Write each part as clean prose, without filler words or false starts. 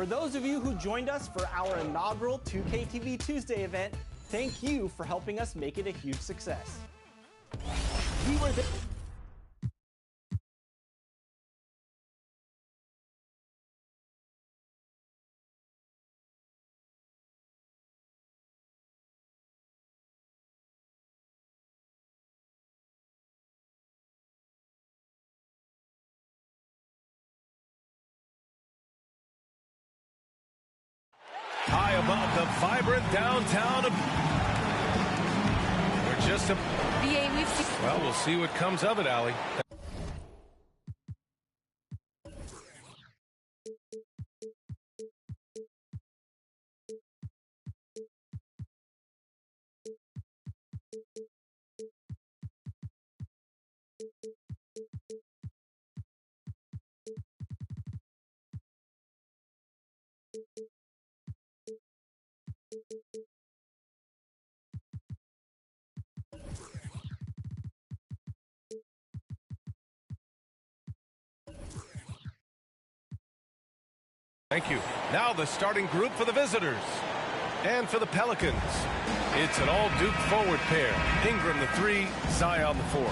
For those of you who joined us for our inaugural 2K TV Tuesday event, thank you for helping us make it a huge success. We were the high above the vibrant downtown. We're just a... Well, we'll see what comes of it, Allie. Thank you. Now the starting group for the visitors. And for the Pelicans, it's an all-Duke forward pair. Ingram the 3, Zion the 4.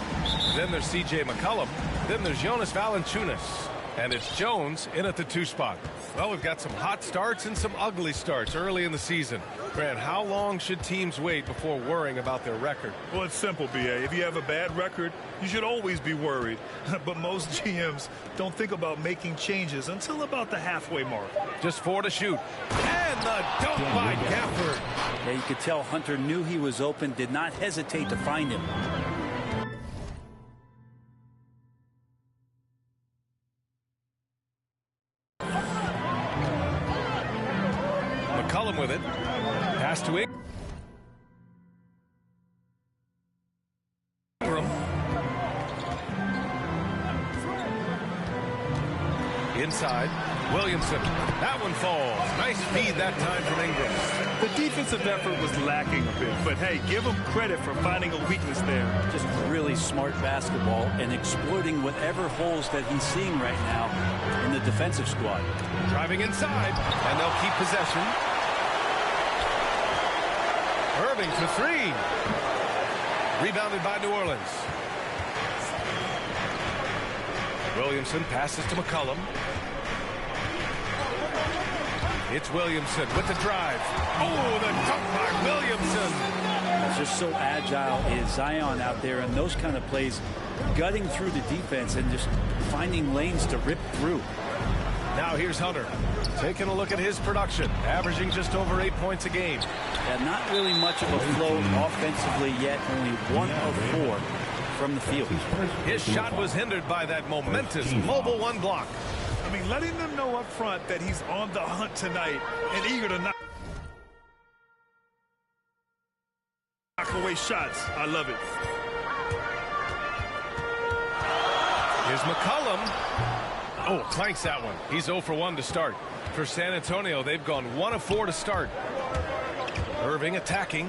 Then there's C.J. McCollum. Then there's Jonas Valanciunas. And it's Jones in at the 2 spot. Well, we've got some hot starts and some ugly starts early in the season. Grant, how long should teams wait before worrying about their record? Well, it's simple, B.A. If you have a bad record, you should always be worried. But most GMs don't think about making changes until about the halfway mark. Just 4 to shoot. And the dunk by Gafford. Yeah, you could tell Hunter knew he was open, did not hesitate to find him. McCollum with it. Pass to Ingram. Inside, Williamson. That one falls. Nice feed that time from Ingram. The defensive effort was lacking a bit, but hey, give him credit for finding a weakness there. Just really smart basketball and exploiting whatever holes that he's seeing right now in the defensive squad. Driving inside, and they'll keep possession. Irving for 3. Rebounded by New Orleans. Williamson passes to McCollum. It's Williamson with the drive. Oh, the dunk by Williamson. It's just so agile is Zion out there in those kind of plays, gutting through the defense and just finding lanes to rip through. Now here's Hunter. Taking a look at his production, averaging just over 8 points a game. Yeah, not really much of a flow offensively yet, only 1 of 4 from the field. His shot was hindered by that momentous mobile 1 block. I mean, letting them know up front that he's on the hunt tonight and eager to knock away shots. I love it. Here's McCollum. Oh, clanks that one. He's 0 for 1 to start. For San Antonio, they've gone 1 of 4 to start. Irving attacking.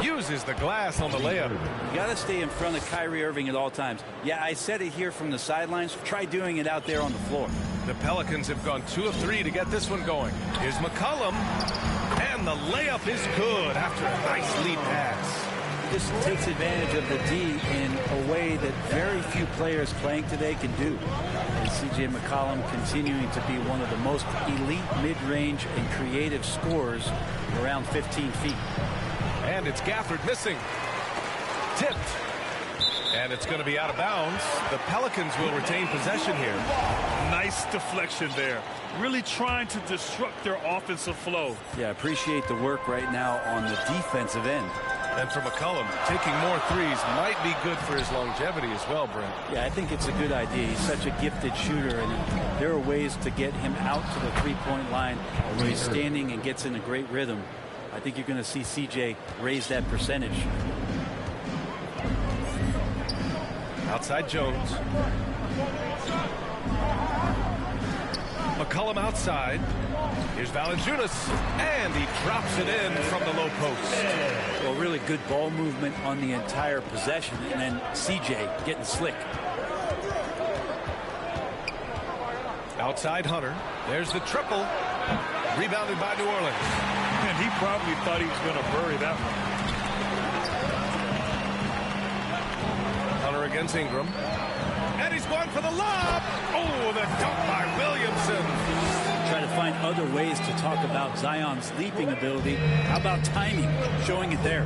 Uses the glass on the layup. You got to stay in front of Kyrie Irving at all times. Yeah, I said it here from the sidelines. Try doing it out there on the floor. The Pelicans have gone 2 of 3 to get this one going. Here's McCollum. And the layup is good after a nice lead pass. He just takes advantage of the D in a way that very few players playing today can do. And C.J. McCollum continuing to be one of the most elite mid-range and creative scorers around 15 feet. And it's Gafford missing. Tipped. And it's going to be out of bounds. The Pelicans will retain possession here. Nice deflection there. Really trying to disrupt their offensive flow. Yeah, appreciate the work right now on the defensive end. And for McCollum, taking more threes might be good for his longevity as well, Brent. Yeah, I think it's a good idea. He's such a gifted shooter, and there are ways to get him out to the three-point line where he's standing and gets in a great rhythm. I think you're going to see CJ raise that percentage. Outside Jones. McCollum outside. Here's Valanciunas, and he drops it in from the low post. Well, really good ball movement on the entire possession, and then CJ getting slick. Outside Hunter. There's the triple. Rebounded by New Orleans. And he probably thought he was going to bury that one. Hunter against Ingram. And he's going for the lob. Oh, the dunk by Williamson. Try to find other ways to talk about Zion's leaping ability. How about timing? Showing it there.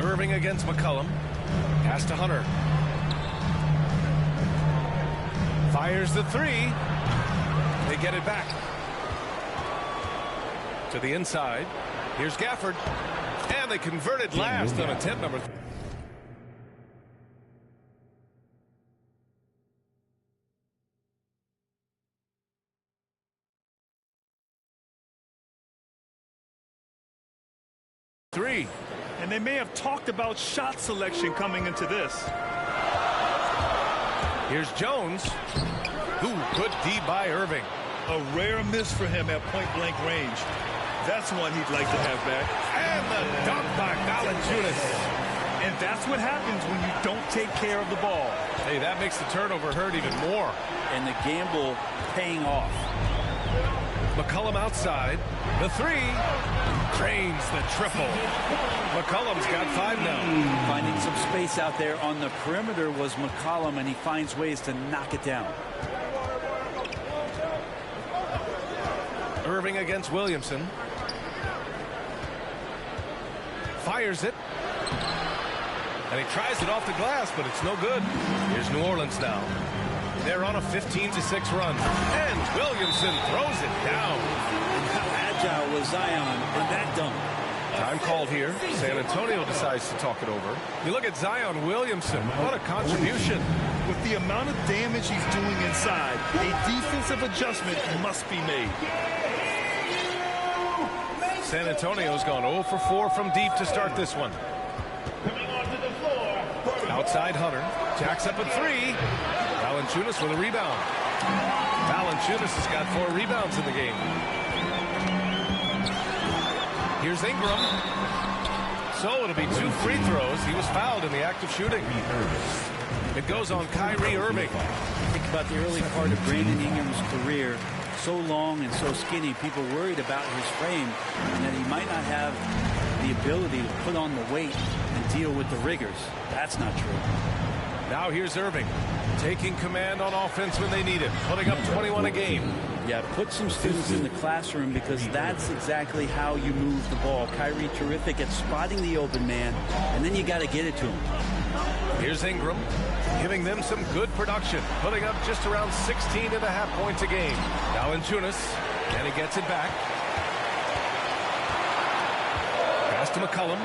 Irving against McCollum. Pass to Hunter. Fires the three. They get it back. To the inside. Here's Gafford. And they converted last on attempt number 3. And they may have talked about shot selection coming into this. Here's Jones. Ooh, good D by Irving. A rare miss for him at point-blank range. That's one he'd like to have back. And the dunk by Valanciunas. And that's what happens when you don't take care of the ball. Hey, that makes the turnover hurt even more. And the gamble paying off. McCollum outside. The three. Drains the triple. McCollum's got 5 now. Finding some space out there on the perimeter was McCollum, and he finds ways to knock it down. Irving against Williamson. Fires it. And he tries it off the glass, but it's no good. Here's New Orleans now. They're on a 15-6 run. And Williamson throws it down. How agile was Zion in that dunk? Time called here. San Antonio decides to talk it over. You look at Zion Williamson. What a contribution. With the amount of damage he's doing inside, a defensive adjustment must be made. San Antonio's gone 0 for 4 from deep to start this one. Outside Hunter. Jacks up a 3. Valanciunas with a rebound. Valanciunas has got 4 rebounds in the game. Here's Ingram. So it'll be 2 free throws. He was fouled in the act of shooting. It goes on Kyrie Irving. Think about the early part of Brandon Ingram's career. So long and so skinny, people worried about his frame and that he might not have the ability to put on the weight and deal with the rigors. That's not true. Now here's Irving, taking command on offense when they need it, putting up 21 a game. Yeah, put some students in the classroom because that's exactly how you move the ball. Kyrie terrific at spotting the open man, and then you got to get it to him. Here's Ingram, giving them some good production, putting up just around 16.5 points a game. Valanciunas, and he gets it back. Pass to McCollum.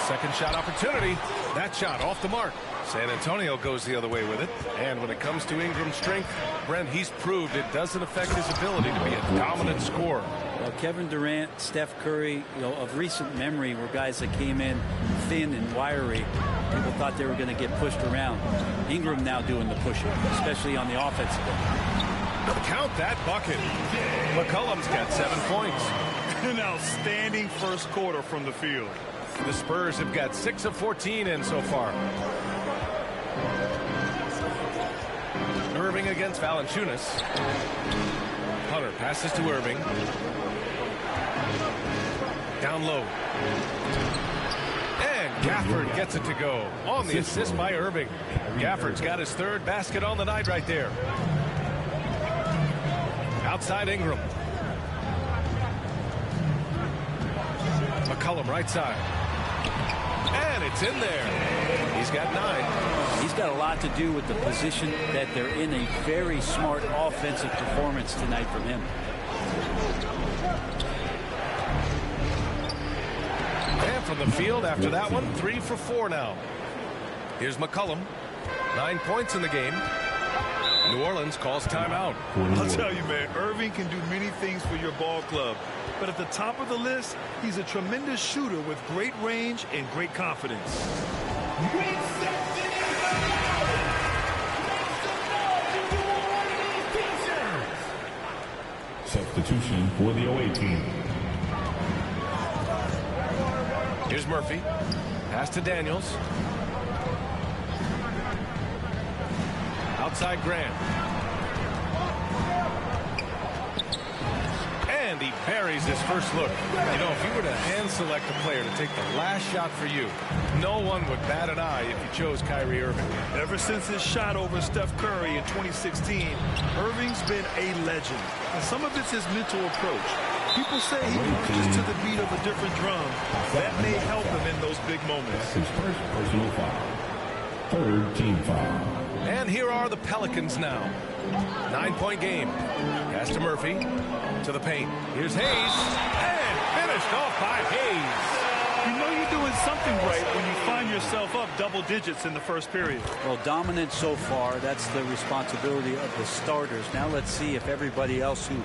Second shot opportunity. That shot off the mark. San Antonio goes the other way with it. And when it comes to Ingram's strength, Brent, he's proved it doesn't affect his ability to be a dominant scorer. Well, Kevin Durant, Steph Curry, of recent memory were guys that came in thin and wiry. People thought they were going to get pushed around. Ingram now doing the pushing, especially on the offensive end. Count that bucket. McCollum's got 7 points. An outstanding first quarter from the field. The Spurs have got 6 of 14 in so far. Irving against Valanciunas. Hunter passes to Irving. Down low. And Gafford gets it to go on the assist by Irving. Gafford's got his 3rd basket on the night right there. Outside Ingram. McCollum right side. And it's in there. He's got 9. He's got a lot to do with the position that they're in. A very smart offensive performance tonight from him. And from the field after that one, 3 for 4 now. Here's McCollum. 9 points in the game. New Orleans calls timeout. I'll tell you, man, Irving can do many things for your ball club. But at the top of the list, he's a tremendous shooter with great range and great confidence. Substitution for the away team. Here's Murphy. Pass to Daniels. Outside Grant. And he buries his first look. You know, if you were to hand select a player to take the last shot for you, no one would bat an eye if you chose Kyrie Irving. Ever since his shot over Steph Curry in 2016, Irving's been a legend. And some of it's his mental approach. People say he marches to the beat of a different drum. That may help him in those big moments. His first personal foul. Third team foul. And here are the Pelicans now. 9-point game. Pass to Murphy. To the paint. Here's Hayes. And finished off by Hayes. You know you're doing something right when you find yourself up double digits in the first period. Well, dominant so far. That's the responsibility of the starters. Now let's see if everybody else who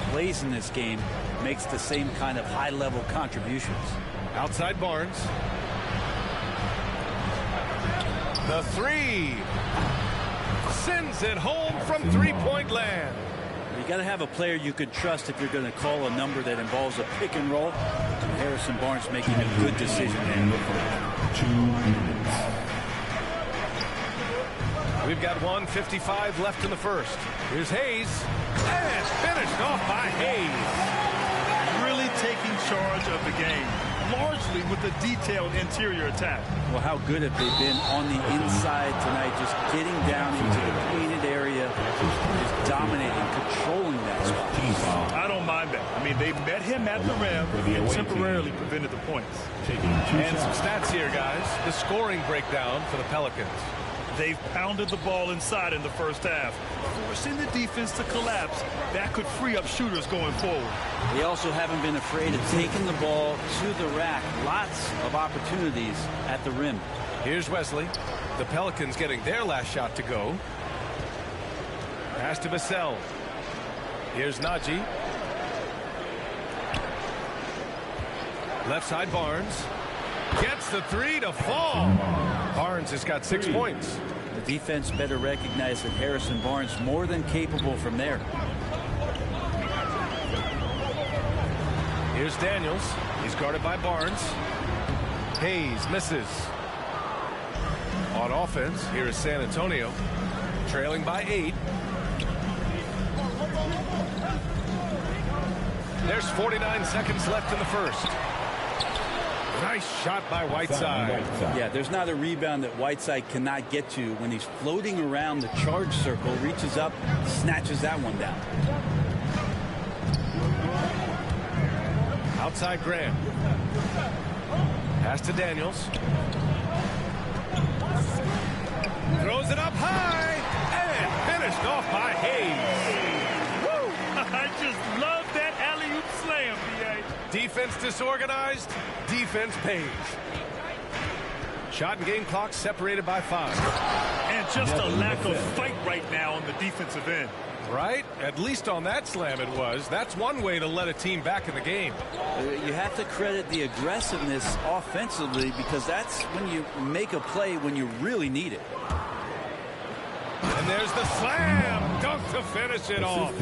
plays in this game makes the same kind of high-level contributions. Outside Barnes. The three. Sends it home from three-point land. You got to have a player you can trust if you're going to call a number that involves a pick and roll. And Harrison Barnes making a good decision there. 2 minutes. We've got 1:55 left in the first. Here's Hayes. And finished off by Hayes. Really taking charge of the game, largely with a detailed interior attack. Well, how good have they been on the inside tonight, just getting down into the painted area, just dominating, controlling that spot. I don't mind that. I mean, they met him at the rim and temporarily prevented the points. And some stats here, guys. The scoring breakdown for the Pelicans. They've pounded the ball inside in the first half, forcing the defense to collapse. That could free up shooters going forward. They also haven't been afraid of taking the ball to the rack. Lots of opportunities at the rim. Here's Wesley. The Pelicans getting their last shot to go. Pass to Vassell. Here's Najee. Left side Barnes. Gets the three to fall. Barnes has got 6 points. The defense better recognize that Harrison Barnes more than capable from there. Here's Daniels. He's guarded by Barnes. Hayes misses. On offense, here is San Antonio. Trailing by 8. There's 49 seconds left in the first. Nice shot by Whiteside. Yeah, there's not a rebound that Whiteside cannot get to when he's floating around the charge circle, reaches up, snatches that one down. Outside Grant. Pass to Daniels. Throws it up high and finished off by Hayes. Woo! I just love that alley-oop slam, B.A. Defense disorganized, defense pays. Shot and game clock separated by 5. And just a lack of fight right now on the defensive end. Right? At least on that slam it was. That's one way to let a team back in the game. You have to credit the aggressiveness offensively because that's when you make a play when you really need it. And there's the slam dunk to finish it off.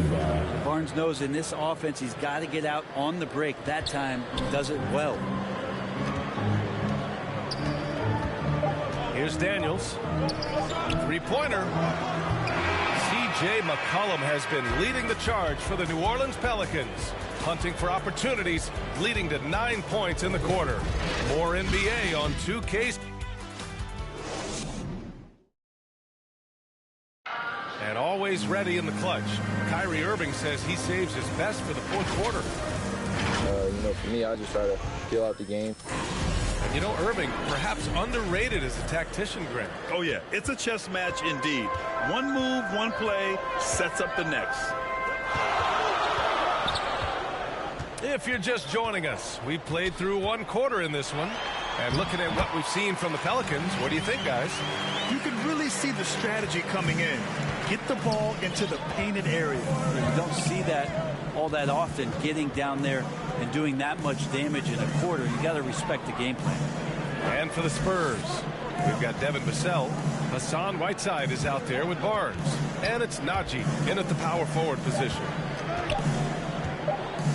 Barnes knows in this offense he's got to get out on the break. That time he does it well. Here's Daniels. Three-pointer. C.J. McCollum has been leading the charge for the New Orleans Pelicans. Hunting for opportunities, leading to 9 points in the quarter. More NBA on 2K. And always ready in the clutch. Kyrie Irving says he saves his best for the fourth quarter. For me, I just try to feel out the game. And you know, Irving, perhaps underrated as a tactician, Grant. Oh, yeah. It's a chess match indeed. One move, one play sets up the next. If you're just joining us, we played through one quarter in this one. And looking at what we've seen from the Pelicans, what do you think, guys? You can really see the strategy coming in. Get the ball into the painted area. You don't see that all that often, getting down there and doing that much damage in a quarter. You got to respect the game plan. And for the Spurs, we've got Devin Vassell. Hassan Whiteside is out there with Barnes. And it's Najee in at the power forward position.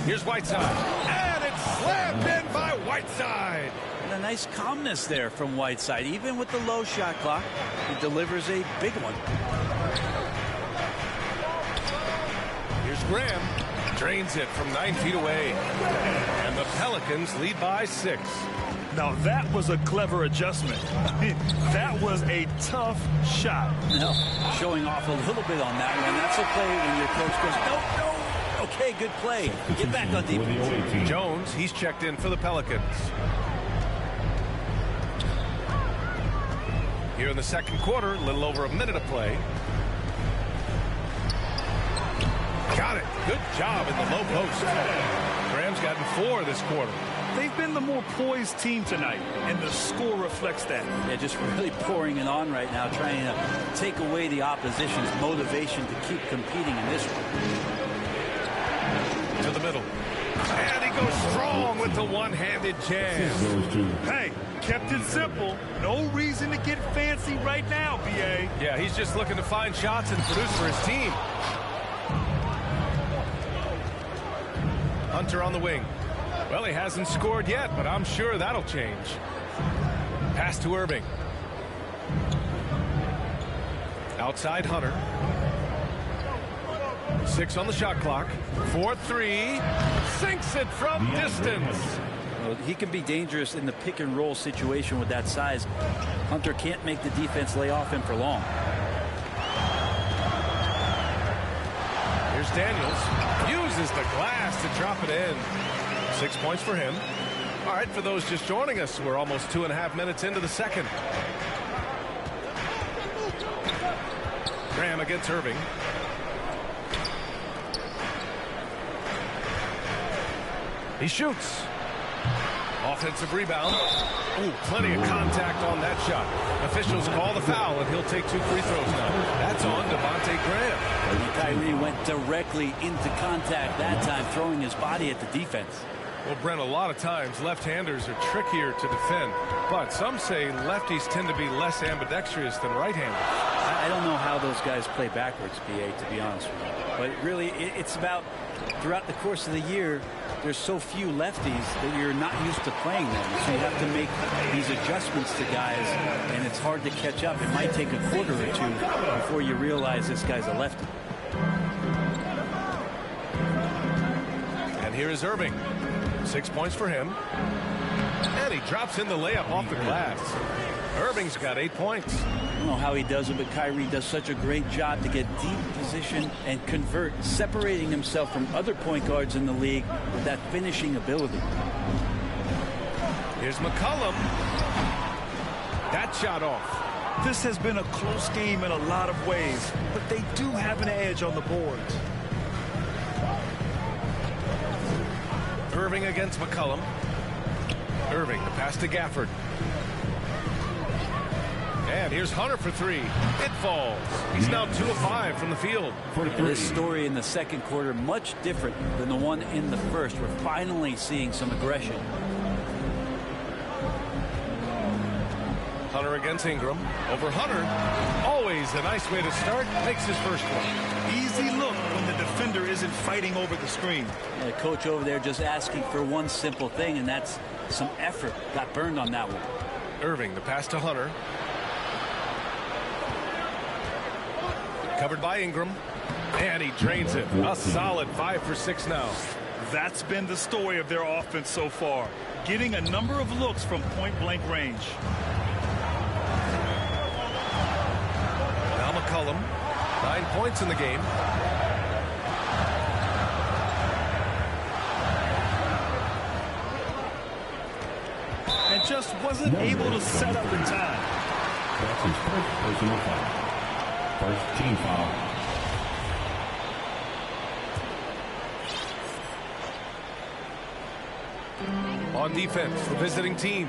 Here's Whiteside. And it's slammed in by Whiteside. And a nice calmness there from Whiteside. Even with the low shot clock, he delivers a big one. Here's Graham. Drains it from 9 feet away. And the Pelicans lead by 6. Now that was a clever adjustment. That was a tough shot. No, showing off a little bit on that one. That's okay when your coach goes, no. Okay, good play. Get back on defense. Jones, he's checked in for the Pelicans. Here in the second quarter, a little over a minute of play. Got it. Good job in the low post. Graham's gotten 4 this quarter. They've been the more poised team tonight, and the score reflects that. Yeah, just really pouring it on right now, trying to take away the opposition's motivation to keep competing in this one. To the middle. And he goes strong with the one-handed jam. Hey, kept it simple. No reason to get fancy right now, B.A. Yeah, he's just looking to find shots and produce for his team. Hunter on the wing. Well, he hasn't scored yet, but I'm sure that'll change. Pass to Irving. Outside Hunter. 6 on the shot clock. 4-3. Sinks it from distance. Well, he can be dangerous in the pick and roll situation with that size. Hunter can't make the defense lay off him for long. Here's Daniels. Uses the glass to drop it in. 6 points for him. All right, for those just joining us, we're almost 2.5 minutes into the second. Graham against Irving. He shoots. Offensive rebound. Ooh, plenty of contact on that shot. Officials call the foul, and he'll take 2 free throws now. That's on Devontae Graham. Kyrie went directly into contact that time, throwing his body at the defense. Well, Brent, a lot of times left-handers are trickier to defend, but some say lefties tend to be less ambidextrous than right-handers. I don't know how those guys play backwards, BA, to be honest with you. But really, it's about throughout the course of the year, there's so few lefties that you're not used to playing them. So you have to make these adjustments to guys, and it's hard to catch up. It might take a quarter or 2 before you realize this guy's a lefty. And here is Irving. 6 points for him. And he drops in the layup off the glass. Irving's got 8 points. I don't know how he does it, but Kyrie does such a great job to get deep position and convert, separating himself from other point guards in the league with that finishing ability. Here's McCollum. That shot off. This has been a close game in a lot of ways, but they do have an edge on the boards. Irving against McCollum. Irving, the pass to Gafford. And here's Hunter for 3. It falls. He's now 2 of 5 from the field. This story in the second quarter, much different than the one in the first. We're finally seeing some aggression. Hunter against Ingram. Over Hunter. Always a nice way to start. Makes his first one. Easy look when the defender isn't fighting over the screen. The coach over there just asking for one simple thing, and that's some effort. Got burned on that one. Irving, the pass to Hunter. Covered by Ingram. And he drains it. A solid 5 for 6 now. That's been the story of their offense so far. Getting a number of looks from point-blank range. Now McCollum. 9 points in the game. And just wasn't able to set up in time. That's his first personal foul. First team foul. On defense, the visiting team.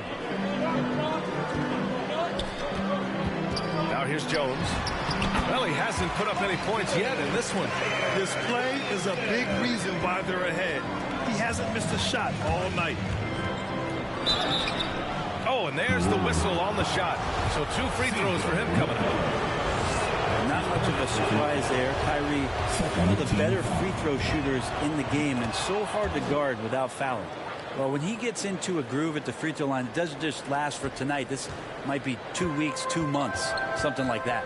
Now here's Jones. Well, he hasn't put up any points yet in this one. This play is a big reason why they're ahead. He hasn't missed a shot all night. Oh, and there's the whistle on the shot. So 2 free throws for him coming up. Not much of a surprise there. Kyrie, one of the better free throw shooters in the game, and so hard to guard without fouling. Well, when he gets into a groove at the free throw line, it doesn't just last for tonight. This might be 2 weeks, 2 months, something like that.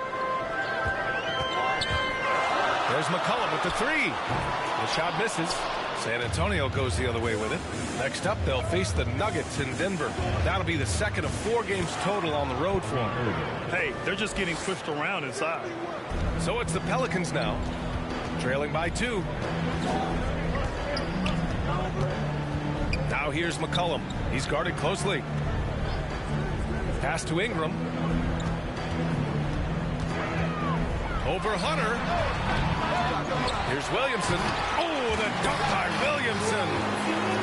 There's McCollum with the three. The shot misses. San Antonio goes the other way with it. Next up, they'll face the Nuggets in Denver. That'll be the second of 4 games total on the road for them. Hey, they're just getting pushed around inside. So it's the Pelicans now, trailing by 2. Now here's McCollum. He's guarded closely. Pass to Ingram. Over Hunter. Here's Williamson. Oh, the dunk by Williamson.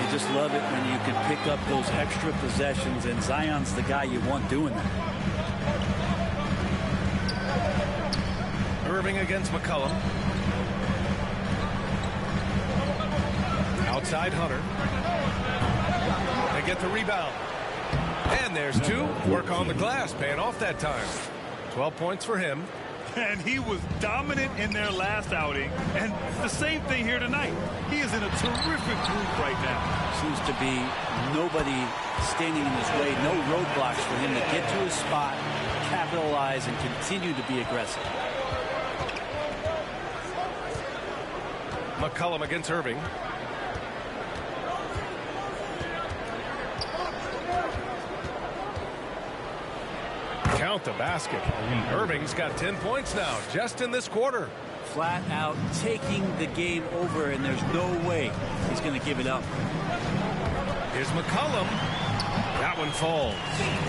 You just love it when you can pick up those extra possessions, and Zion's the guy you want doing that. Irving against McCollum. Outside Hunter. They get the rebound. And there's 2. Work on the glass, paying off that time. 12 points for him. And he was dominant in their last outing. And the same thing here tonight. He is in a terrific group right now. Seems to be nobody standing in his way, no roadblocks for him to get to his spot, capitalize, and continue to be aggressive. McCollum against Irving. Count the basket. Irving's got 10 points now, just in this quarter. Flat out taking the game over, and there's no way he's going to give it up. Here's McCollum. That one falls.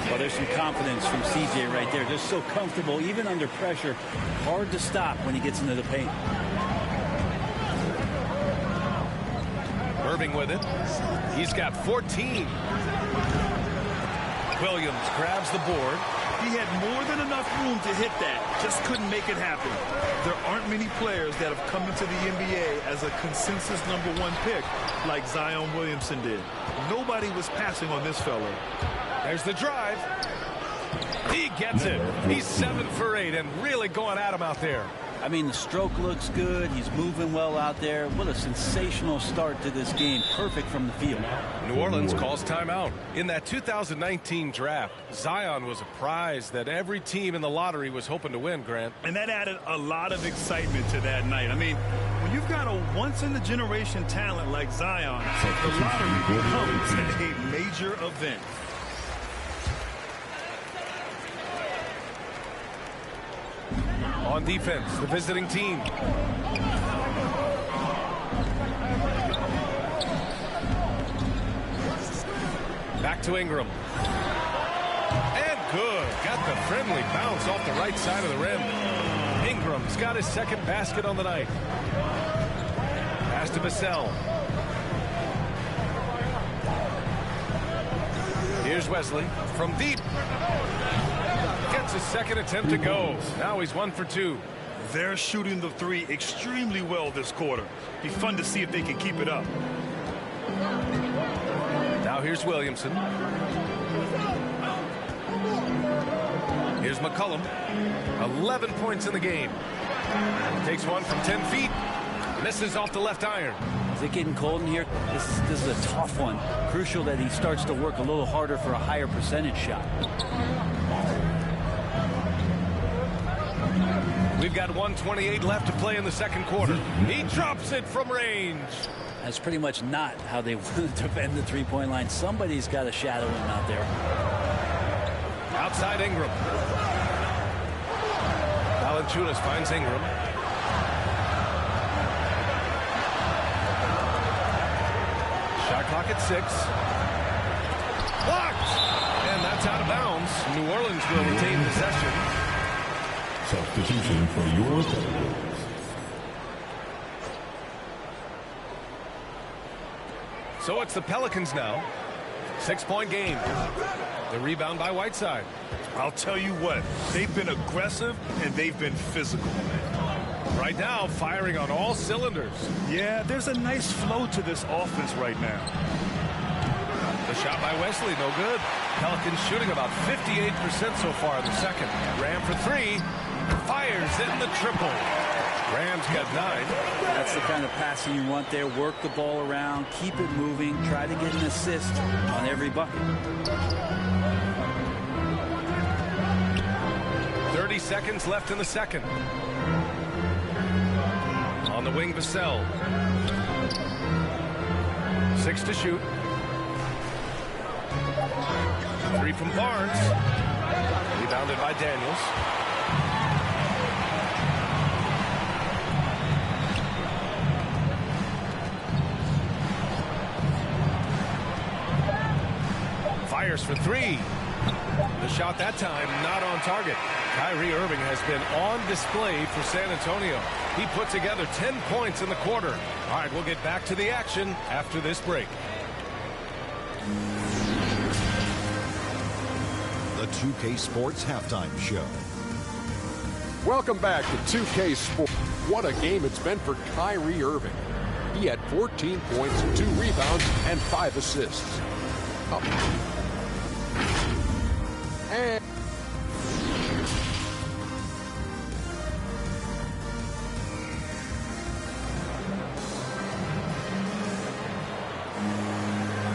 Well, there's some confidence from CJ right there. Just so comfortable, even under pressure. Hard to stop when he gets into the paint. Irving with it. He's got 14. Williams grabs the board. He had more than enough room to hit that. Just couldn't make it happen. There aren't many players that have come into the NBA as a consensus #1 pick like Zion Williamson did. Nobody was passing on this fella. There's the drive. He gets it. He's 7 for 8 and really going at him out there. I mean, the stroke looks good. He's moving well out there. What a sensational start to this game. Perfect from the field. New Orleans calls timeout. In that 2019 draft, Zion was a prize that every team in the lottery was hoping to win, Grant. And that added a lot of excitement to that night. I mean, when you've got a once-in-a-generation talent like Zion, the lottery becomes a major event. On defense, the visiting team. Back to Ingram. And good. Got the friendly bounce off the right side of the rim. Ingram's got his second basket on the night. Pass to Vassell. Here's Wesley from deep. Gets his second attempt to go. Now he's 1 for 2. They're shooting the 3 extremely well this quarter. Be fun to see if they can keep it up. Now here's Williamson. Here's McCollum. 11 points in the game. Takes one from 10 feet. Misses off the left iron. Is it getting cold in here? This is a tough one. Crucial that he starts to work a little harder for a higher percentage shot. We've got 1:28 left to play in the second quarter. He drops it from range. That's pretty much not how they want to defend the three-point line. Somebody's got to shadow him out there. Outside Ingram. Valanciunas finds Ingram. Shot clock at 6. Blocked! And that's out of bounds. New Orleans will retain possession. Substitution for your Pelicans. So it's the Pelicans now. 6-point game. The rebound by Whiteside. I'll tell you what, they've been aggressive and they've been physical. Right now, firing on all cylinders. Yeah, there's a nice flow to this offense right now. The shot by Wesley, no good. Pelicans shooting about 58% so far in the second. Ram for 3. Fires in the triple. Ram's got 9. That's the kind of passing you want there. Work the ball around, keep it moving, try to get an assist on every bucket. 30 seconds left in the second. wing, Vassell. 6 to shoot. 3 from Barnes. Rebounded by Daniels. Fires for 3. The shot that time not on target. Kyrie Irving has been on display for San Antonio. He put together 10 points in the quarter. All right, we'll get back to the action after this break. The 2K Sports Halftime Show. Welcome back to 2K Sports. What a game it's been for Kyrie Irving. He had 14 points, 2 rebounds, and 5 assists. And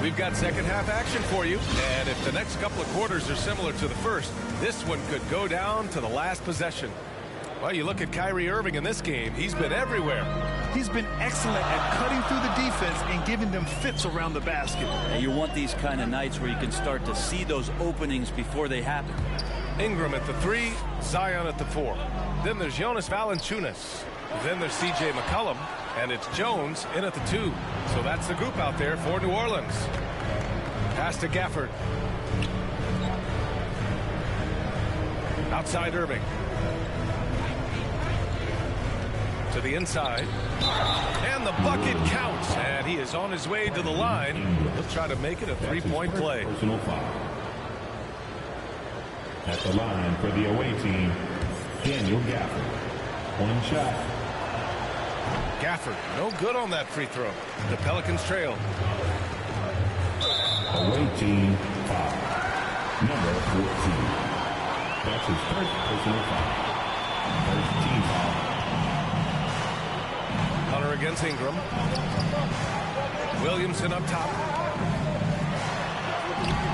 we've got second half action for you, and if the next couple of quarters are similar to the first, this one could go down to the last possession. Well, you look at Kyrie Irving in this game, he's been everywhere. He's been excellent at cutting through the defense and giving them fits around the basket. And you want these kind of nights where you can start to see those openings before they happen. Ingram at the 3, Zion at the 4. Then there's Jonas Valanciunas. Then there's C.J. McCollum, and it's Jones in at the 2. So that's the group out there for New Orleans. Pass to Gafford. Outside Irving. To the inside. And the bucket counts. And he is on his way to the line. He'll try to make it a 3-point play. Personal foul. At the line for the away team, Daniel Gafford. 1 shot. Gafford, no good on that free throw. The Pelicans trail. Away team foul. Number 14. That's his first personal foul. First team foul. Hunter against Ingram. Williamson up top.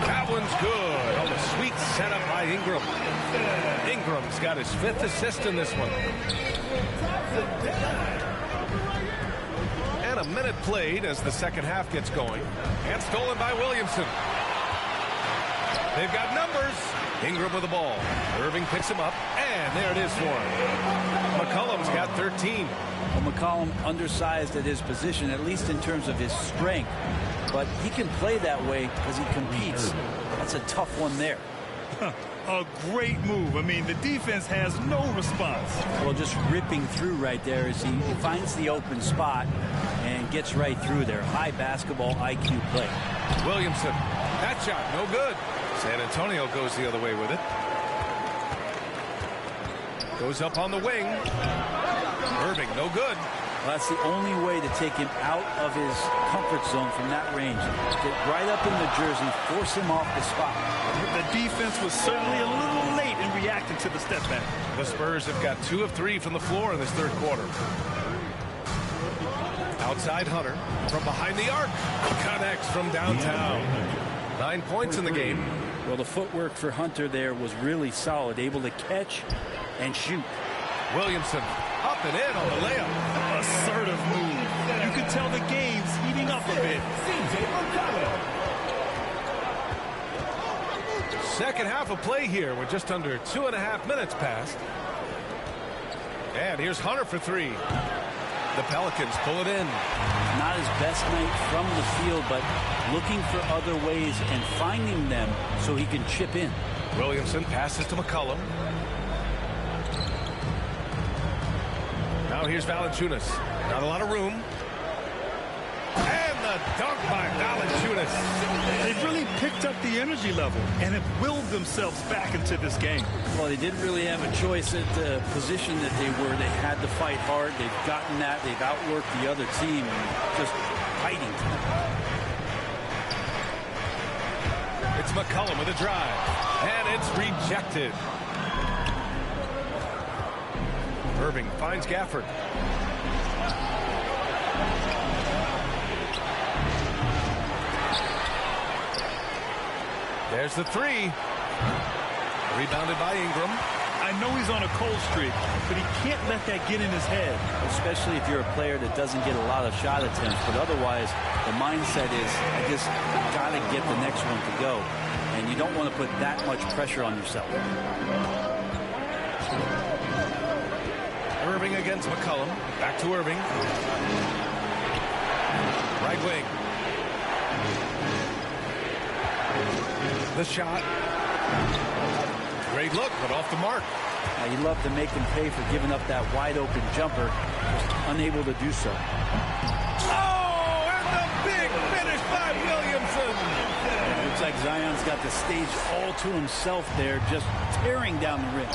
That one's good. Oh, the sweet setup by Ingram. Ingram's got his 5th assist in this one. And a minute played as the second half gets going. And stolen by Williamson. They've got numbers. Ingram with the ball. Irving picks him up. And there it is for him. McCollum's got 13. Well, McCollum undersized at his position, at least in terms of his strength. But he can play that way because he competes. That's a tough one there. A great move. I mean, the defense has no response. Well, just ripping through right there as he finds the open spot and gets right through there. High basketball IQ play. Williamson, that shot, no good. San Antonio goes the other way with it. Goes up on the wing. Irving, no good. Well, that's the only way to take him out of his comfort zone from that range. Get right up in the jersey, force him off the spot. The defense was certainly a little late in reacting to the step back. The Spurs have got 2 of 3 from the floor in this third quarter. Outside Hunter from behind the arc. Connects from downtown. 9 points in the game. Well, the footwork for Hunter there was really solid, able to catch and shoot. Williamson up and in on the layup. Assertive move. You could tell the game's heating up a bit. Second half of play here with just under 2.5 minutes passed. And here's Hunter for 3. The Pelicans pull it in. Not his best night from the field, but looking for other ways and finding them so he can chip in. Williamson passes to McCollum. Now here's Valanciunas. Not a lot of room. And the dunk by Valanciunas. They've really picked up the energy level and have willed themselves back into this game. Well, they didn't really have a choice at the position that they were. They had to fight hard. They've gotten that. They've outworked the other team and just fighting. It's McCollum with a drive. And it's rejected. Irving finds Gafford. There's the 3. Rebounded by Ingram. I know he's on a cold streak, but he can't let that get in his head. Especially if you're a player that doesn't get a lot of shot attempts, but otherwise the mindset is, I just got to get the next one to go. And you don't want to put that much pressure on yourself. Irving against McCollum. Back to Irving. Right wing. The shot. Great look, but off the mark. You love to make him pay for giving up that wide open jumper. Just unable to do so. Oh, and the big finish by Williamson. It looks like Zion's got the stage all to himself there, just tearing down the rim.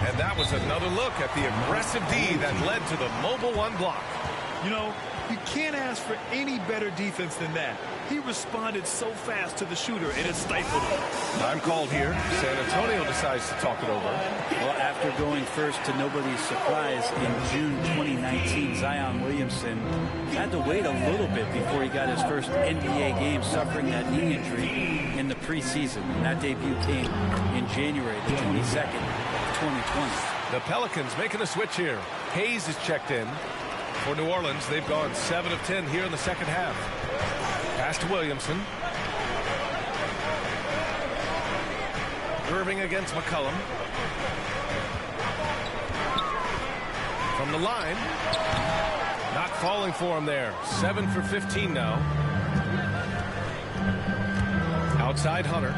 And that was another look at the aggressive D that led to the mobile one block. You know, you can't ask for any better defense than that. He responded so fast to the shooter, and it stifled him. Time called here. San Antonio decides to talk it over. Well, after going first to nobody's surprise in June 2019, Zion Williamson had to wait a little bit before he got his first NBA game, suffering that knee injury in the preseason. And that debut came in January the 22nd, 2020. The Pelicans making a switch here. Hayes is checked in. For New Orleans, they've gone 7 of 10 here in the second half. Pass to Williamson. Irving against McCollum. From the line. Not falling for him there. 7 for 15 now. Outside Hunter.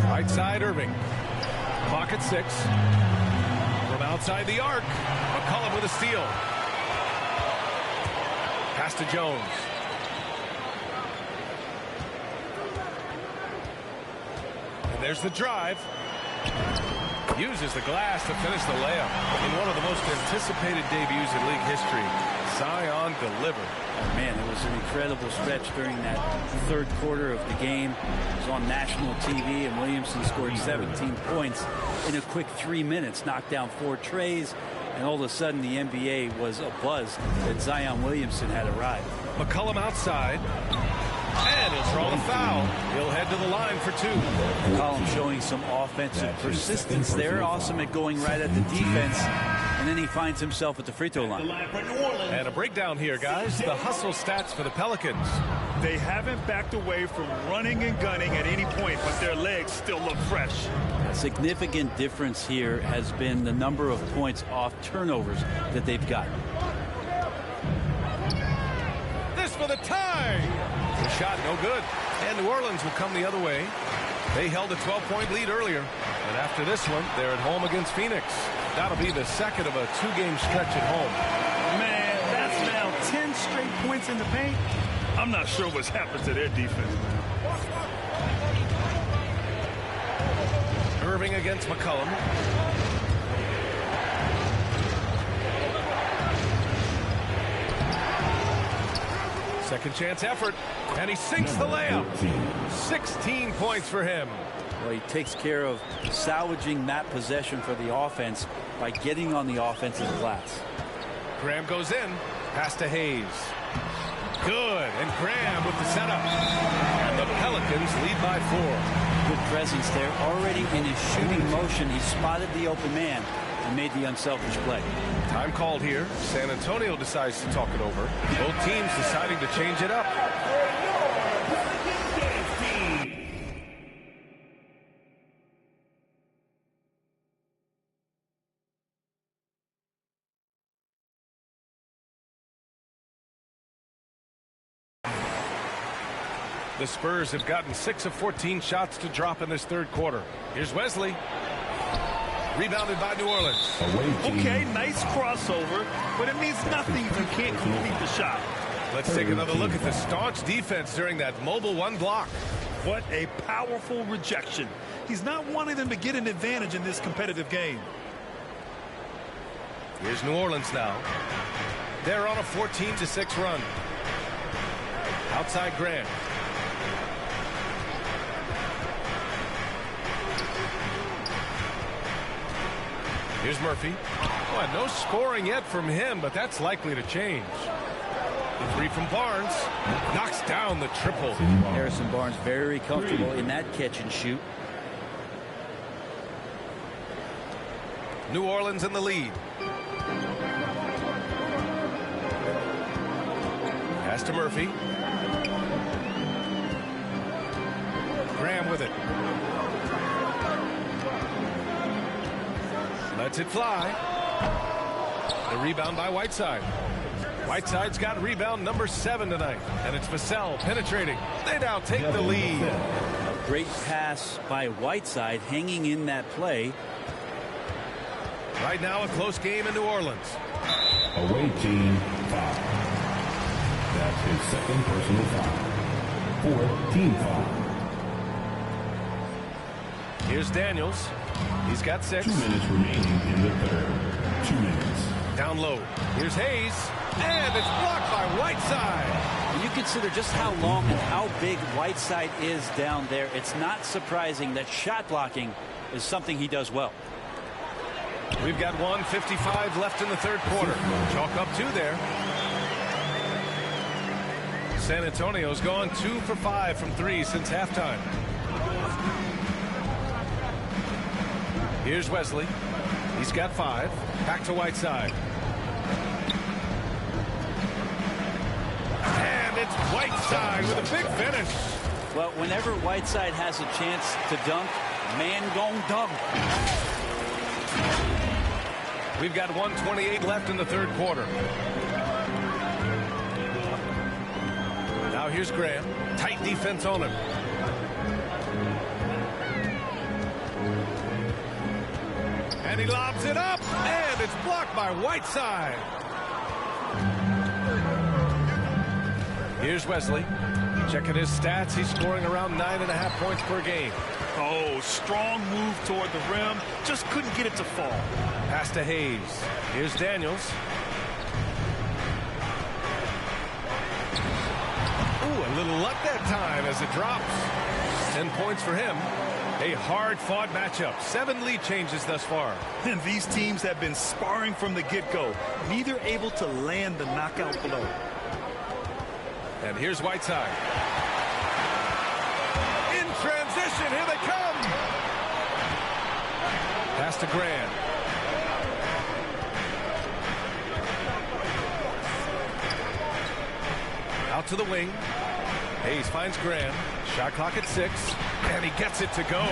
Right side Irving. Clock at 6. From outside the arc. McCollum with a steal. Pass to Jones. And there's the drive. Uses the glass to finish the layup. In one of the most anticipated debuts in league history, Zion delivered. Oh, man, it was an incredible stretch during that third quarter of the game. It was on national TV, and Williamson scored 17 points in a quick 3 minutes, knocked down 4 trays, and all of a sudden the NBA was abuzz that Zion Williamson had arrived. McCollum outside. And he'll draw the foul. He'll head to the line for 2. McCollum showing some offensive persistence there. Awesome at going right at the defense. And then he finds himself at the free throw line. And a breakdown here, guys. The hustle stats for the Pelicans. They haven't backed away from running and gunning at any point, but their legs still look fresh. A significant difference here has been the number of points off turnovers that they've gotten. This for the tie. The shot no good. And New Orleans will come the other way. They held a 12-point lead earlier. And after this one, they're at home against Phoenix. That'll be the second of a 2-game stretch at home. Man, that's now 10 straight points in the paint. I'm not sure what's happened to their defense. Irving against McCollum. Second chance effort, and he sinks the layup. 16 points for him. Well, he takes care of salvaging that possession for the offense by getting on the offensive glass. Graham goes in. Pass to Hayes. Good, and Graham with the setup. And the Pelicans lead by 4. Good presence there. Already in his shooting motion, he spotted the open man and made the unselfish play. Time called here. San Antonio decides to talk it over. Both teams deciding to change it up. The Spurs have gotten 6 of 14 shots to drop in this third quarter. Here's Wesley. Rebounded by New Orleans. Okay, nice crossover, but it means nothing if you can't complete the shot. Let's take another look at the staunch defense during that mobile one block. What a powerful rejection. He's not wanting them to get an advantage in this competitive game. Here's New Orleans now. They're on a 14-6 run. Outside Grant. Here's Murphy. Oh, no scoring yet from him, but that's likely to change. The three from Barnes knocks down the triple. Harrison Barnes very comfortable in that catch and shoot. New Orleans in the lead. Pass to Murphy. Graham with it. Lets it fly. The rebound by Whiteside. Whiteside's got rebound number 7 tonight. And it's Vassell penetrating. They now take the lead. A great pass by Whiteside hanging in that play. Right now a close game in New Orleans. Away team foul. That's his second personal foul. 4th team foul. Here's Daniels. He's got 6. 2 minutes remaining in the third. 2 minutes. Down low. Here's Hayes. And it's blocked by Whiteside. When you consider just how long and how big Whiteside is down there, it's not surprising that shot blocking is something he does well. We've got 1:55 left in the third quarter. Chalk up 2 there. San Antonio's gone 2 for 5 from 3 since halftime. Here's Wesley. He's got 5. Back to Whiteside. And it's Whiteside with a big finish. Well, whenever Whiteside has a chance to dunk, man gon' dunk. We've got 1:28 left in the third quarter. Now here's Graham. Tight defense on him. And he lobs it up, and it's blocked by Whiteside. Here's Wesley. Checking his stats, he's scoring around 9.5 points per game. Oh, strong move toward the rim. Just couldn't get it to fall. Pass to Hayes. Here's Daniels. Ooh, a little luck that time as it drops. 10 points for him. A hard-fought matchup. 7 lead changes thus far. And these teams have been sparring from the get-go. Neither able to land the knockout blow. And here's Whiteside. In transition, here they come. Pass to Graham. Out to the wing. Hayes finds Graham. Shot clock at 6. And he gets it to go.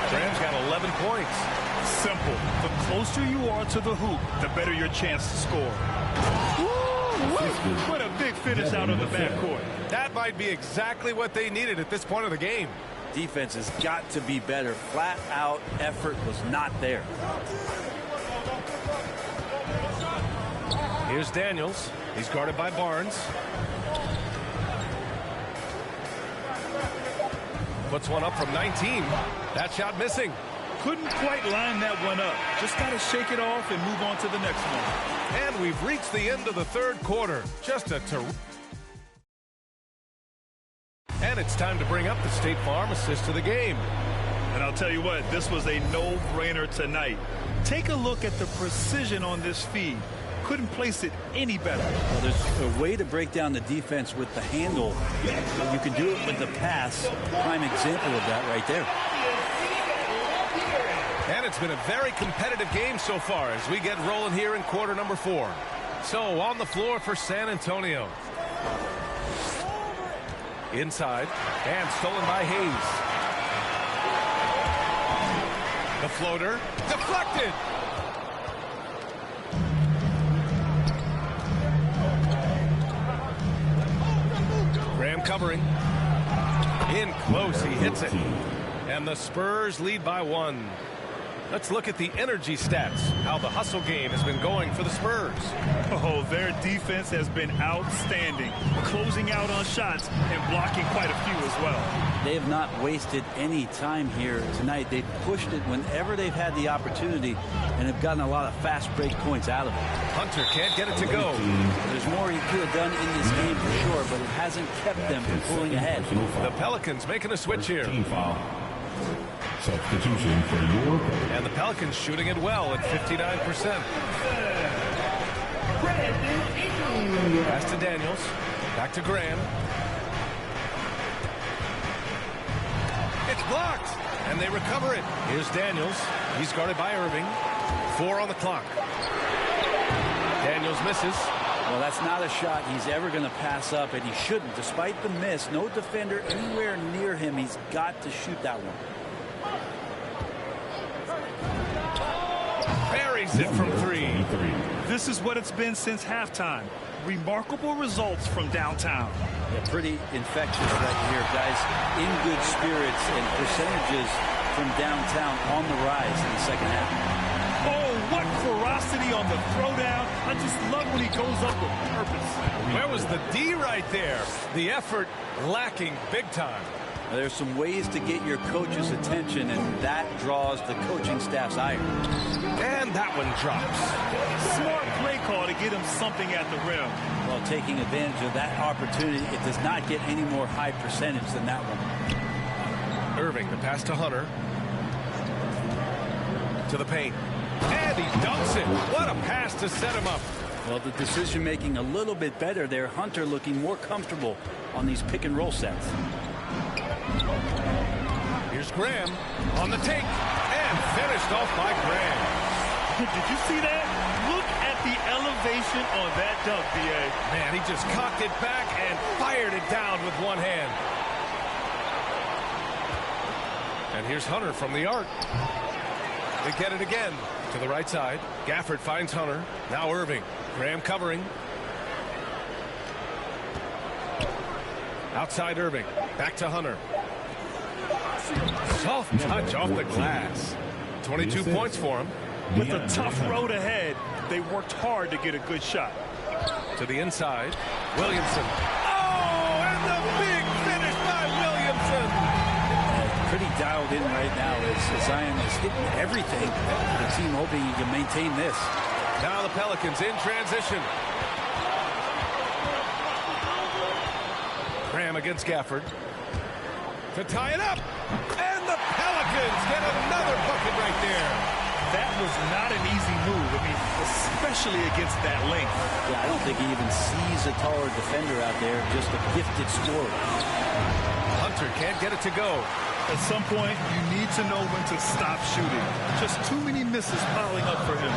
Graham's got 11 points. Simple. The closer you are to the hoop, the better your chance to score. What a big finish out of the backcourt. That might be exactly what they needed at this point of the game. Defense has got to be better. Flat out effort was not there. Here's Daniels. He's guarded by Barnes. Puts one up from 19. That shot missing. Couldn't quite line that one up. Just got to shake it off and move on to the next one. And we've reached the end of the third quarter. Just a terrific. And it's time to bring up the State Farm assist to the game. And I'll tell you what, this was a no-brainer tonight. Take a look at the precision on this feed. Couldn't place it any better. Well, there's a way to break down the defense with the handle. You can do it with the pass. Prime example of that right there. And it's been a very competitive game so far as we get rolling here in quarter number 4. So on the floor for San Antonio. Inside and stolen by Hayes. The floater deflected. Graham covering. In close, he hits it. And the Spurs lead by 1. Let's look at the energy stats, how the hustle game has been going for the Spurs. Oh, their defense has been outstanding, closing out on shots and blocking quite a few as well. They have not wasted any time here tonight. They've pushed it whenever they've had the opportunity and have gotten a lot of fast break points out of it. Hunter can't get it to go. There's more he could have done in this game for sure, but it hasn't kept them from pulling ahead. The Pelicans making a switch here. Team foul. Substitution for your. And the Pelicans shooting it well at 59%. Pass to Daniels. Back to Graham. It's blocked, and they recover it. Here's Daniels. He's guarded by Irving. 4 on the clock. Daniels misses. Well, that's not a shot he's ever going to pass up, and he shouldn't. Despite the miss, no defender anywhere near him. He's got to shoot that one. Buries it from 3. This is what it's been since halftime. Remarkable results from downtown. Yeah, pretty infectious right here, guys. In good spirits and percentages from downtown on the rise in the second half. Oh, what ferocity on the throwdown. I just love when he goes up with purpose. Where was the D right there? The effort lacking big time. There's some ways to get your coach's attention, and that draws the coaching staff's ire. And that one drops. Smart play call to get him something at the rim. Well, taking advantage of that opportunity, it does not get any more high percentage than that one. Irving, the pass to Hunter. To the paint. And he dunks it. What a pass to set him up. Well, the decision making a little bit better there. Hunter looking more comfortable on these pick and roll sets. Here's Graham on the take and finished off by Graham. Did you see that? Look at the elevation on that dunk, B.A. Man, he just cocked it back and fired it down with one hand. And here's Hunter from the arc. They get it again to the right side. Gafford finds Hunter. Now Irving. Graham covering. Outside Irving. Back to Hunter. Soft touch off the glass. 22 points for him. With a tough road ahead, they worked hard to get a good shot. To the inside. Williamson. Oh, and the big finish by Williamson. Pretty dialed in right now as Zion is hitting everything. The team hoping he can maintain this. Now the Pelicans in transition. Graham against Gafford. To tie it up. And the Pelicans get another bucket right there. That was not an easy move. I mean, especially against that length. Yeah, I don't think he even sees a taller defender out there. Just a gifted scorer. Hunter can't get it to go. At some point, you need to know when to stop shooting. Just too many misses piling up for him.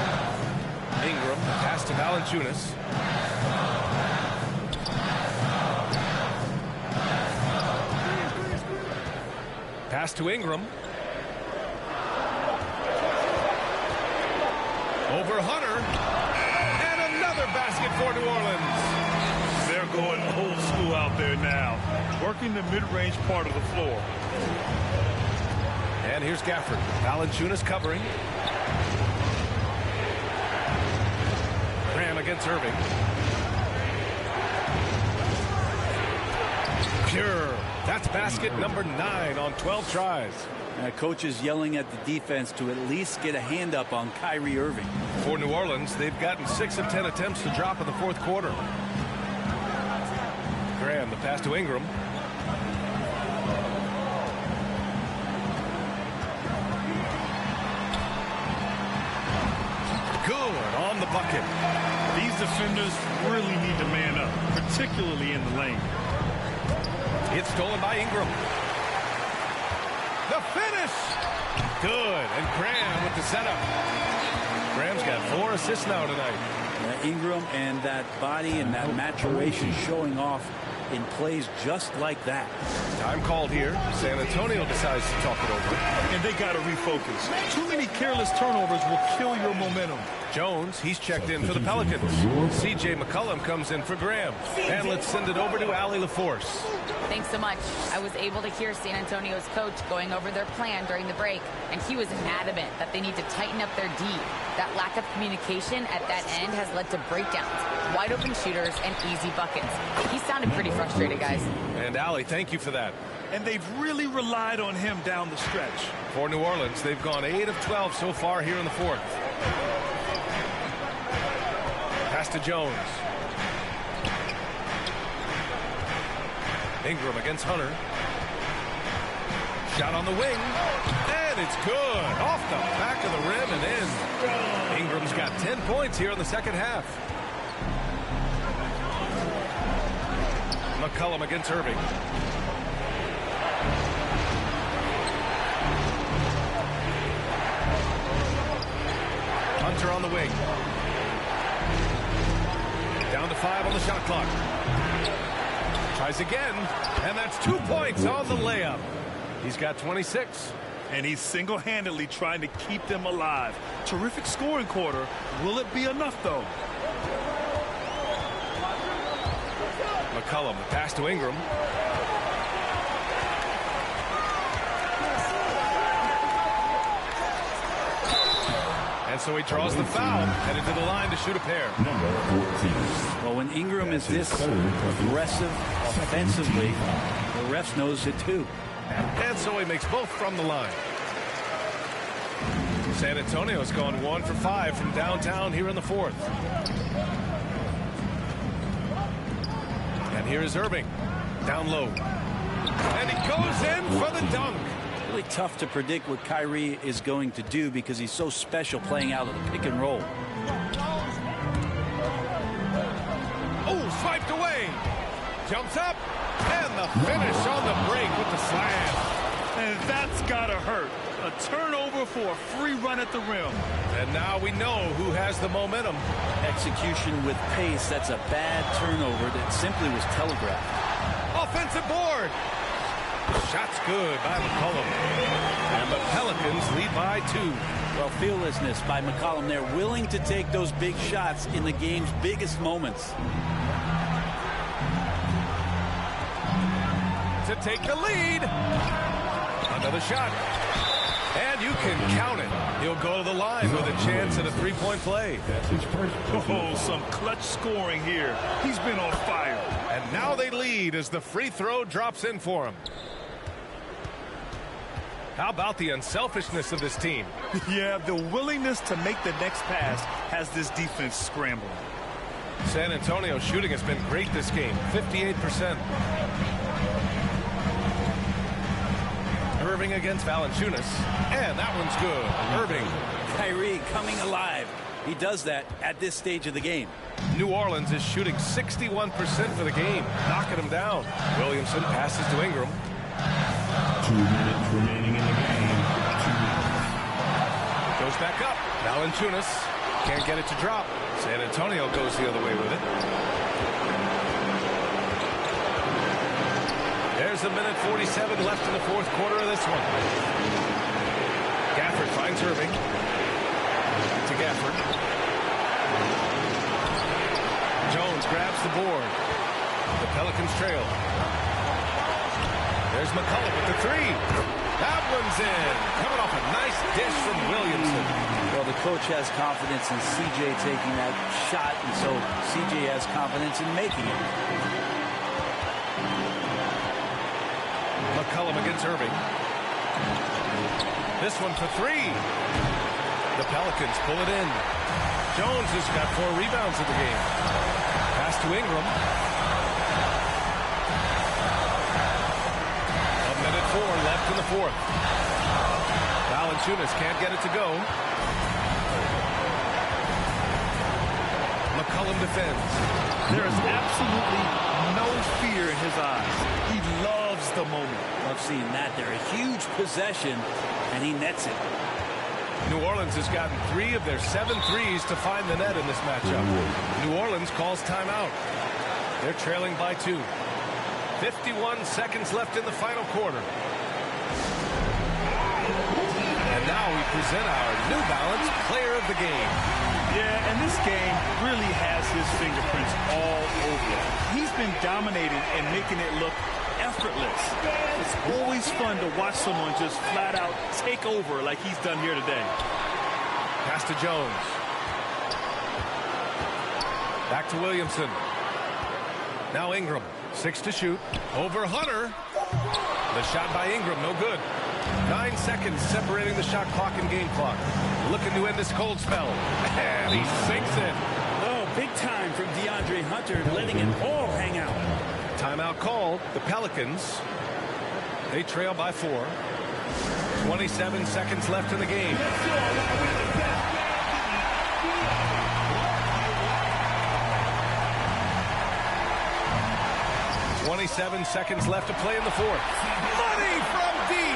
Ingram, pass to Valanciunas. Pass to Ingram. Over Hunter. And another basket for New Orleans. They're going old school out there now. Working the mid-range part of the floor. And here's Gafford. Valanciunas covering. Graham against Irving. Pure. That's basket number 9 on 12 tries. Coach is yelling at the defense to at least get a hand up on Kyrie Irving. For New Orleans, they've gotten 6 of 10 attempts to drop in the fourth quarter. Graham, the pass to Ingram. Good on the bucket. These defenders really need to man up, particularly in the lane. It's stolen by Ingram. The finish! Good. And Graham with the setup. Graham's got 4 assists now tonight. Ingram and that body and that maturation showing off in plays just like that. Time called here. San Antonio decides to talk it over. And they got to refocus. Too many careless turnovers will kill your momentum. Jones, he's checked in for the Pelicans. C.J. McCollum comes in for Graham. And let's send it over to Allie LaForce. Thanks so much. I was able to hear San Antonio's coach going over their plan during the break, and he was adamant that they need to tighten up their D. That lack of communication at that end has led to breakdowns, wide open shooters, and easy buckets. He sounded pretty frustrated, guys. And Allie, thank you for that. And they've really relied on him down the stretch. For New Orleans, they've gone 8 of 12 so far here in the fourth. Pass to Jones. Ingram against Hunter. Shot on the wing. And it's good. Off the back of the rim and in. Ingram's got 10 points here in the second half. McCollum against Irving. Hunter on the wing. Down to 5 on the shot clock. Tries again, and that's 2 points on the layup. He's got 26. And he's single-handedly trying to keep them alive. Terrific scoring quarter. Will it be enough, though? McCollum, the pass to Ingram. And so he draws the foul, headed to the line to shoot a pair. Number 14. Well, when Ingram is this aggressive offensively, the ref knows it too. And so he makes both from the line. San Antonio's gone 1 for 5 from downtown here in the fourth. And here is Irving, down low. And he goes in for the dunk. Really tough to predict what Kyrie is going to do because he's so special playing out of the pick and roll. Oh, swiped away. Jumps up. And the finish on the break with the slam. And that's got to hurt. A turnover for a free run at the rim. And now we know who has the momentum. Execution with pace. That's a bad turnover that simply was telegraphed. Offensive board. Shot's good by McCollum. And the Pelicans lead by 2. Well, fearlessness by McCollum there, willing to take those big shots in the game's biggest moments. To take the lead. Another shot. And you can count it. He'll go to the line with a chance at a three-point play. That's his first. Oh, some clutch scoring here. He's been on fire. And now they lead as the free throw drops in for him. How about the unselfishness of this team? Yeah, the willingness to make the next pass has this defense scrambling. San Antonio's shooting has been great this game, 58%. Irving against Valanciunas, and that one's good. Irving. Kyrie coming alive. He does that at this stage of the game. New Orleans is shooting 61% for the game, knocking him down. Williamson passes to Ingram. 2 minutes remaining in the game. Goes back up. Valanciunas can't get it to drop. San Antonio goes the other way with it. There's a minute 47 left in the fourth quarter of this one. Gafford finds Irving. To Gafford. Jones grabs the board. The Pelicans trail. There's McCollum with the three. That one's in. Coming off a nice dish from Williamson. Well, the coach has confidence in CJ taking that shot, and so CJ has confidence in making it. McCollum against Irving. This one for three. The Pelicans pull it in. Jones has got 4 rebounds in the game. Pass to Ingram. A minute 4 left in the fourth. Valanciunas can't get it to go. McCollum defends. There is absolutely no fear in his eyes. He loves the moment. Love seeing that there. A huge possession, and he nets it. New Orleans has gotten 3 of their 7 threes to find the net in this matchup. New Orleans calls timeout. They're trailing by 2. 51 seconds left in the final quarter. And now we present our New Balance Player of the Game. Yeah, and this game really has his fingerprints all over it. He's been dominating and making it look effortless. It's always fun to watch someone just flat out take over like he's done here today. Pass to Jones. Back to Williamson. Now Ingram. 6 to shoot. Over Hunter. The shot by Ingram, no good. 9 seconds separating the shot clock and game clock. Looking to end this cold spell. And he sinks it. Oh, big time from DeAndre Hunter, letting it all hang out. Timeout called. The Pelicans. They trail by 4. 27 seconds left in the game. 27 seconds left to play in the fourth. Money from deep.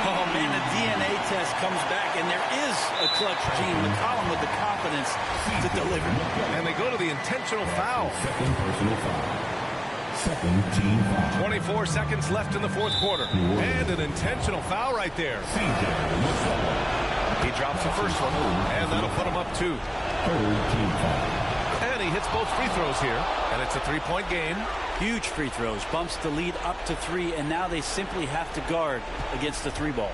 Oh, man, the DNA test comes back, and there is a clutch gene. McCollum with the confidence to deliver. And they go to the intentional foul. Second personal foul. Second team foul. 24 seconds left in the fourth quarter. And an intentional foul right there. He drops the first one, and that'll put him up 2. Third team foul. And he hits both free throws here, and it's a 3-point game. Huge free throws, bumps the lead up to 3, and now they simply have to guard against the 3-ball.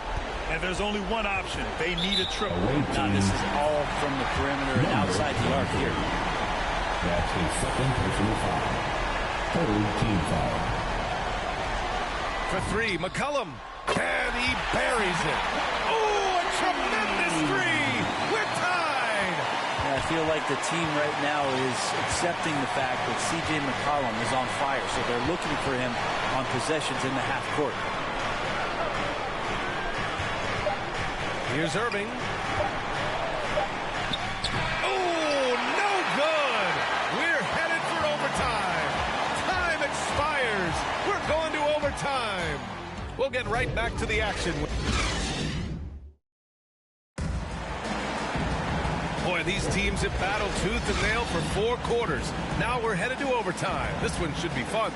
And there's only one option. They need a triple. Now this is all from the perimeter and outside the arc here. That's his second personal foul. Third team foul. For 3, McCollum. And he buries it. Oh, a tremendous 3. We're tied. I feel like the team right now is accepting the fact that C.J. McCollum is on fire, so they're looking for him on possessions in the half court. Here's Irving. Oh, no good. We're headed for overtime. Time expires. We're going to overtime. We'll get right back to the action. Boy, these teams have battled tooth and nail for 4 quarters. Now we're headed to overtime. This one should be fun.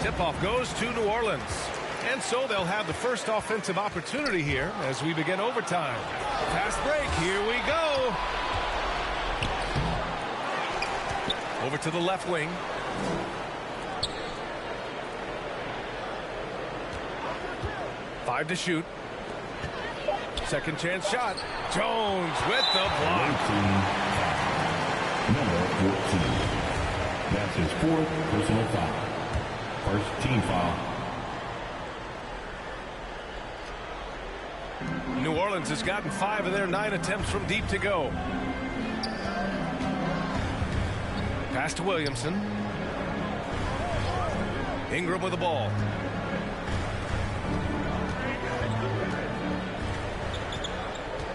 Tip-off goes to New Orleans. And so they'll have the first offensive opportunity here as we begin overtime. Fast break, here we go. Over to the left wing. Five to shoot. Second chance shot. Jones with the block. Number 14. That's his 4th personal foul. First team foul. New Orleans has gotten 5 of their 9 attempts from deep to go. Pass to Williamson. Ingram with the ball.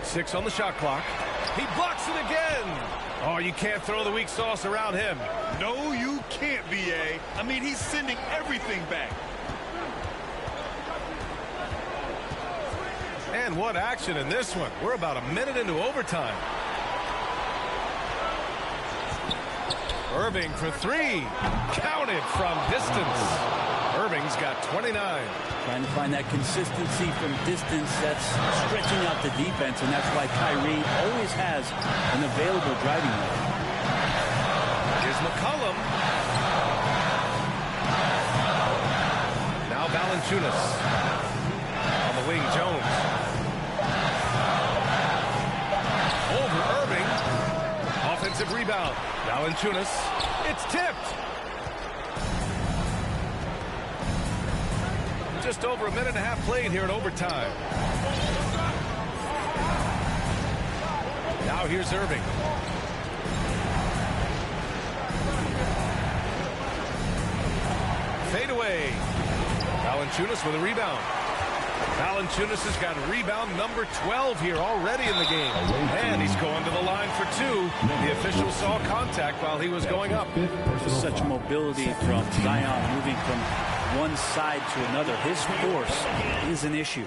Six on the shot clock. He blocks it again. Oh, you can't throw the weak sauce around him. No, you can't, B.A. I mean, he's sending everything back. And what action in this one. We're about a minute into overtime. Irving for 3. Counted from distance. Irving's got 29. Trying to find that consistency from distance that's stretching out the defense, and that's why Kyrie always has an available driving lane. Here's McCollum. Now Valanciunas. On the wing, Jones. Over Irving. Offensive rebound. Valanciunas. It's tipped. Just over a minute and a half played here in overtime. Now here's Irving. Fade away. Valanciunas with a rebound. Valanciunas has got rebound number 12 here already in the game. And he's going to the line for 2. The official saw contact while he was going up. Such mobility from Zion, moving from one side to another. His force is an issue.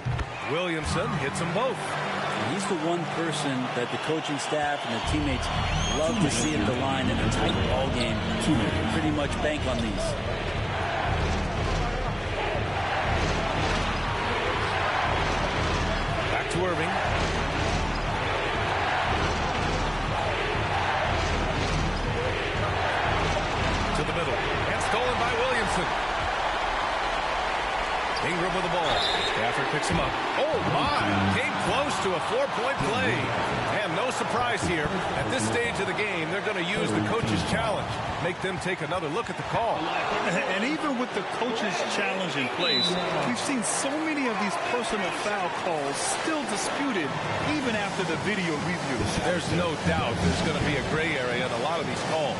Williamson hits them both. And he's the one person that the coaching staff and the teammates love to see at the line in a tight ball game. You can pretty much bank on these. Back to Irving. To the middle. And stolen by Williamson. Ingram with the ball. Stafford picks him up. Oh, my. Came close to a 4-point play. And no surprise here. At this stage of the game, they're going to use the coach's challenge. Make them take another look at the call. And even with the coach's challenge in place, we've seen so many of these personal foul calls still disputed even after the video review. There's no doubt there's going to be a gray area in a lot of these calls.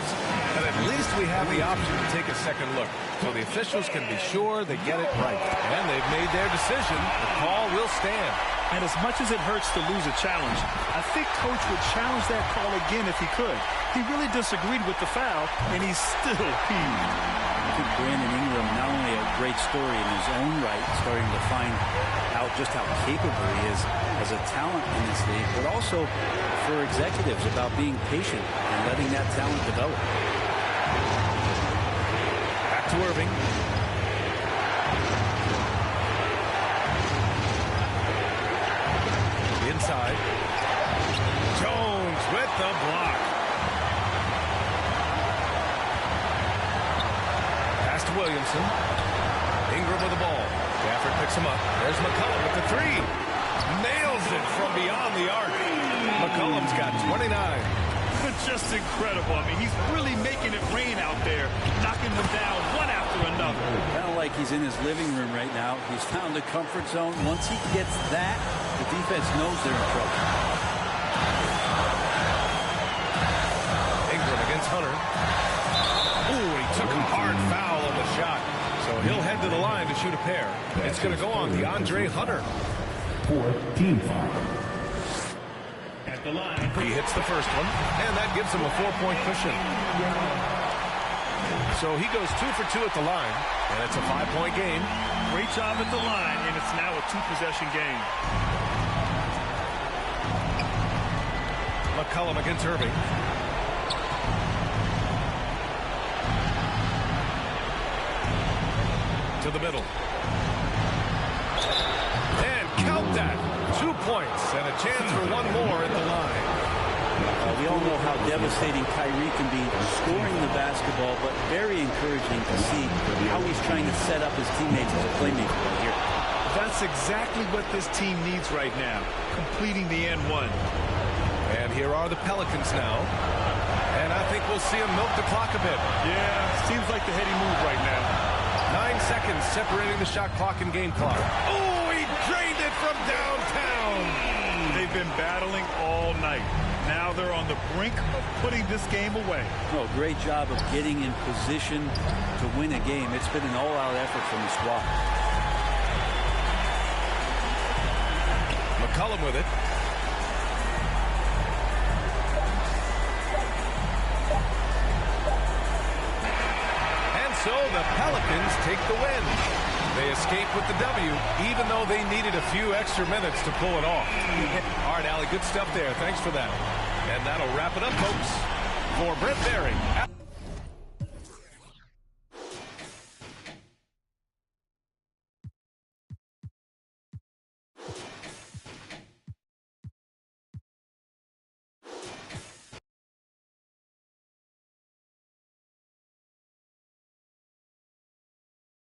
And at least we have the option to take a second look. So the officials can be sure they get it right. And they've made their decision. The call will stand. And as much as it hurts to lose a challenge, I think Coach would challenge that call again if he could. He really disagreed with the foul, and he's still peeved. I think Brandon Ingram, not only a great story in his own right, starting to find out just how capable he is as a talent in this league, but also for executives about being patient and letting that talent develop. Back to Irving. Inside. Jones with the block. Pass to Williamson. Ingram with the ball. Gafford picks him up. There's McCollum with the three. Nails it from beyond the arc. McCollum's got 29. Just incredible. I mean, he's really making it rain out there, knocking them down one after another. Kind of like he's in his living room right now. He's found the comfort zone. Once he gets that, the defense knows they're in trouble. Ingram against Hunter. Ooh, he took a hard foul on the shot. So he'll head to the line to shoot a pair. It's going to go on DeAndre Hunter. 4 team foul. He hits the first one, and that gives him a 4-point cushion. So he goes 2 for 2 at the line, and it's a 5-point game. Great job at the line, and it's now a 2-possession game. McCollum against Irving. To the middle. And count that. 2 points and a chance for one more at the line. We all know how devastating Kyrie can be scoring the basketball, but very encouraging to see how he's trying to set up his teammates as a playmaker right here. That's exactly what this team needs right now, completing the N1. And here are the Pelicans now. And I think we'll see them milk the clock a bit. Yeah, seems like the heady move right now. 9 seconds separating the shot clock and game clock. Oh, he drained it from downtown. They've been battling all night. Now they're on the brink of putting this game away. No, great job of getting in position to win a game. It's been an all-out effort from the squad. McCollum with it. And so the Pelicans take the win. They escape with the W, even though they needed a few extra minutes to pull it off. All right, Allie, good stuff there. Thanks for that. And that'll wrap it up, folks. For Brent Barry.